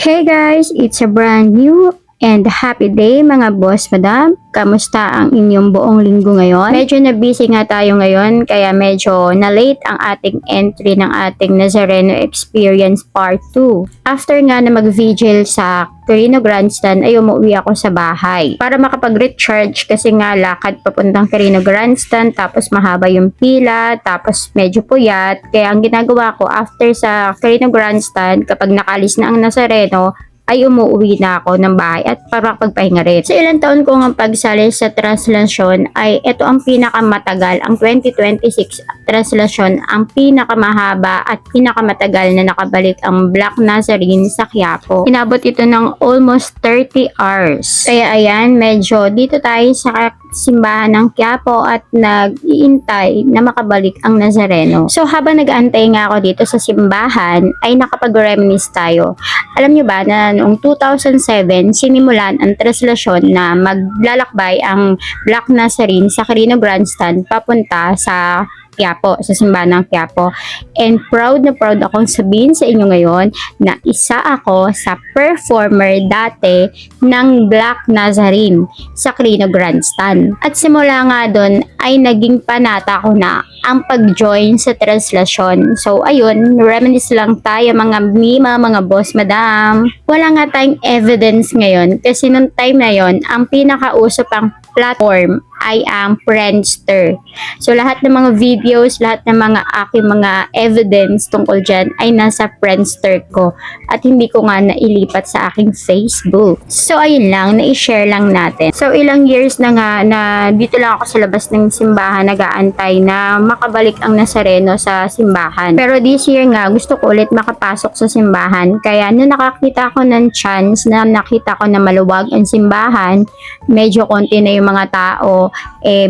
Hey guys, it's a brand new and happy day mga boss madam. Kamusta ang inyong buong linggo ngayon? Medyo na busy nga tayo ngayon kaya medyo na late ang ating entry ng ating Nazareno Experience Part 2. After nga na mag-vigil sa Quirino Grandstand ay umuwi ako sa bahay para makapag-recharge kasi nga lakad papuntang Quirino Grandstand tapos mahaba yung pila tapos medyo puyat. Kaya ang ginagawa ko after sa Quirino Grandstand kapag nakalis na ang Nazareno ay umuwi na ako ng bahay at para pagpahinga rin. Sa ilang taon ko ng pagsali sa translasyon ay ito ang pinakamatagal, ang 2026 translasyon ang pinakamahaba at pinakamatagal na nakabalik ang Black Nazarene sa Quiapo. Inabot ito ng almost 30 hours. Kaya ayan, medyo dito tayo sa simbahan ng Quiapo at nag-iintay na makabalik ang Nazareno. So habang nag-aantay nga ako dito sa simbahan ay nakapag-reminisce tayo. Alam nyo ba na noong 2007 sinimulan ang translasyon na maglalakbay ang Black Nazarene sa Quirino Grandstand papunta sa Quiapo, sa simbahan ng Quiapo. And proud na proud akong sabihin sa inyo ngayon na isa ako sa performer dati ng Black Nazarene sa Quirino Grandstand. At simula nga doon ay naging panata ko na ang pag-join sa translasyon. So ayun, reminisce lang tayo mga mima, mga boss madam. Wala nga tayong evidence ngayon kasi nung time na yon ang pinakausap ang platform ay ang Friendster. So lahat ng mga videos, lahat ng mga aking mga evidence tungkol dyan ay nasa Friendster ko at hindi ko nga nailipat sa aking Facebook. So ayun lang, na-share lang natin. So ilang years na nga na dito lang ako sa labas ng simbahan nag-aantay na makabalik ang Nazareno sa simbahan. Pero this year nga gusto ko ulit makapasok sa simbahan kaya nung nakakita ko ng chance na nakita ko na maluwag ang simbahan, medyo konti na yung mga tao,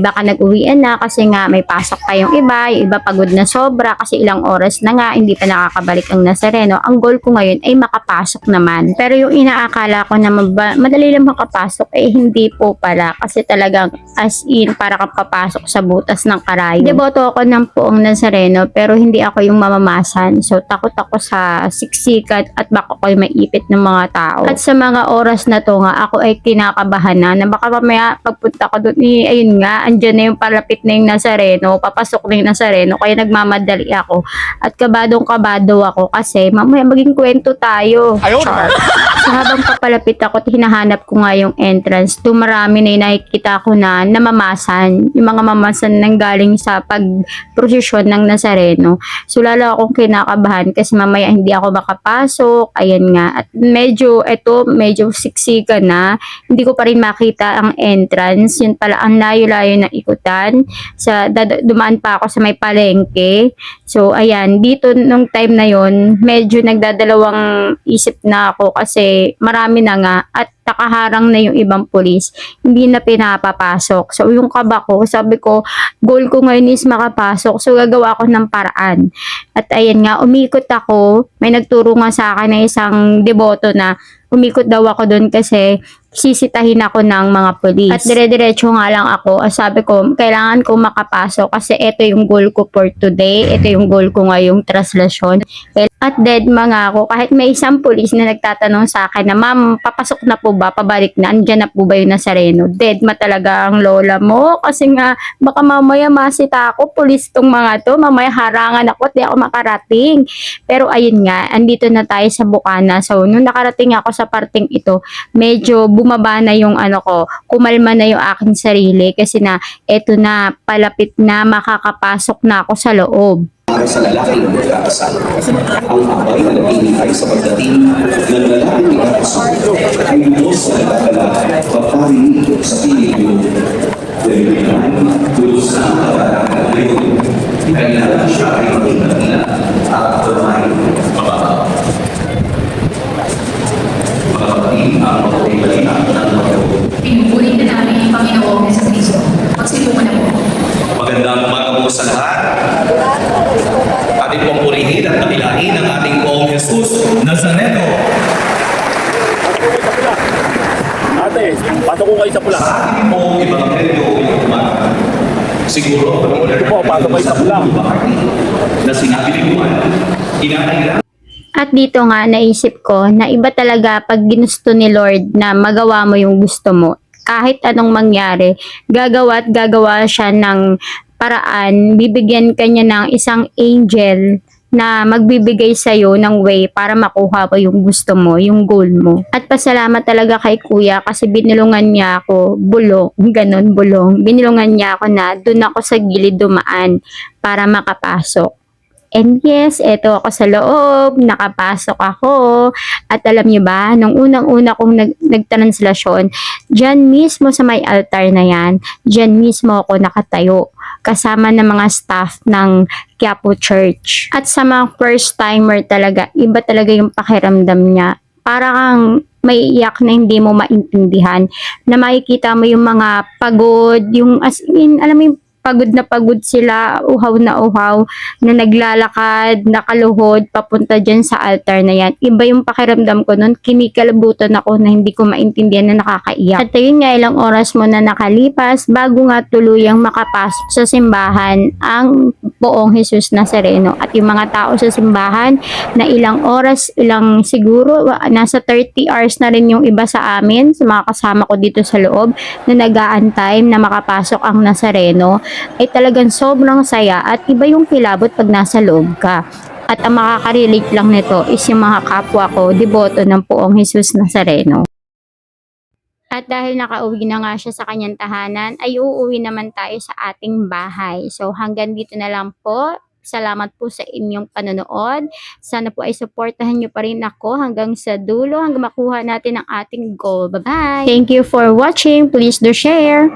baka nag-uwian na kasi nga may pasok pa yung iba pagod na sobra kasi ilang oras na nga hindi pa nakakabalik ang Nazareno. Ang goal ko ngayon ay makapasok naman. Pero yung inaakala ko na madali lang makapasok hindi po pala kasi talagang as in para kang papasok sa butas ng karayo. Deboto ako ng Poong Nazareno pero hindi ako yung mamamasan. So takot ako sa siksikat at baka ako'y maipit ng mga tao. At sa mga oras na to nga ako ay kinakabahan na baka mamaya pagpunta ko doon ayun nga, andyan na yung palapit na yung Nazareno, papasok na yung Nazareno, kaya nagmamadali ako. At kabadong-kabado ako kasi mamaya maging kwento tayo. Char. So habang papalapit ako, hinahanap ko nga yung entrance. Marami na yung nakikita ko na namamasan. Yung mga mamasan nang galing sa pagprosesyon ng Nazareno. So lalo akong kinakabahan kasi mamaya hindi ako makapasok. Ayan nga. At medyo siksikan na. Hindi ko pa rin makita ang entrance. Yun pala ang layo-layo na ikutan. Dumaan pa ako sa may palengke. So, ayan. Dito, nung time na yon medyo nagdadalawang isip na ako kasi marami na nga at nakaharang na yung ibang pulis. Hindi na pinapapasok. So, yung kaba ko, sabi ko, goal ko ngayon is makapasok. So, gagawa ako ng paraan. At ayan nga, umikot ako. May nagturo nga sa akin na isang deboto na umikot daw ako doon kasi sisitahin ako ng mga polis. At dire-diretso nga lang ako. Sabi ko, kailangan ko makapasok kasi ito yung goal ko for today. Ito yung goal ko ngayong translasyon. At dead mga ako, kahit may isang polis na nagtatanong sa akin na, ma'am, papasok na po ba? Pabalik na? Andyan na po ba yung Nazareno? Dead ma talaga ang lola mo. Kasi nga, baka mamaya masita ako, polis tong mga to. Mamaya harangan ako at di ako makarating. Pero ayun nga, andito na tayo sa Bukana. So, nung nakarating ako sa parting ito, medyo bumaba na yung kumalma na yung aking sarili kasi na eto na, palapit na, makakapasok na ako sa loob. Para sa lalaking magkakasal, ang abay na naghihintay sa pagdating ng lalaking magkakasal ay Diyos sa nagkakala paparinig sa piling yun. Dahil yan, Diyos na ang kabarangan ngayon, kailangan siya ay maging at kamay mababaw. Magpapatid ang pagkakalina ng mga Pinupuri na namin ang Panginoong sa Kristo. Magsipungan na po. Magandang umaga po sa lahat. Ating pong purihin at nabilahin ang ating Poong Jesus Nazareno. Ate, pasok ko kayo sa pula. Sa ating pong Ebanghelyo ngayong umaga, siguro Po, pasok kayo sa pula. na sinabi ni Juan, kinakailangan At dito nga naisip ko na iba talaga pag ginusto ni Lord na magawa mo yung gusto mo. Kahit anong mangyari, gagawa at gagawa siya ng paraan, bibigyan ka niya ng isang angel na magbibigay sa'yo ng way para makuha mo yung gusto mo, yung goal mo. At pasalamat talaga kay kuya kasi binulungan niya ako, bulong. Binulungan niya ako na doon ako sa gilid dumaan para makapasok. And yes, eto ako sa loob, nakapasok ako. At alam niyo ba, nung unang-una kong nagtranslation, dyan mismo sa may altar na yan, dyan mismo ako nakatayo, kasama ng mga staff ng Quiapo Church. At sa mga first timer talaga, iba talaga yung pakiramdam niya. Para kang may iyak na hindi mo maintindihan, na makikita mo yung mga pagod, yung as in, alam mo yung pagod sila, uhaw na naglalakad, nakaluhod, papunta dyan sa altar na yan. Iba yung pakiramdam ko nun, kinikalabutan ako na hindi ko maintindihan na nakakaiyak. At ayun nga, ilang oras mo na nakalipas, bago nga tuluyang makapasok sa simbahan ang Poong Jesus Nazareno. At yung mga tao sa simbahan, na ilang oras, siguro, nasa 30 hours na rin yung iba sa amin, sa mga kasama ko dito sa loob, na nag-aantay na makapasok ang Nazareno, ay talagang sobrang saya at iba yung kilabot pag nasa loob ka. At ang makaka-relate lang nito is yung mga kapwa ko, deboto ng Poong Jesus Nazareno. At dahil nakauwi na nga siya sa kanyang tahanan, ay uuwi naman tayo sa ating bahay. So hanggang dito na lang po. Salamat po sa inyong panonood. Sana po ay supportahan nyo pa rin ako hanggang sa dulo, hanggang makuha natin ang ating goal. Bye-bye! Thank you for watching. Please do share!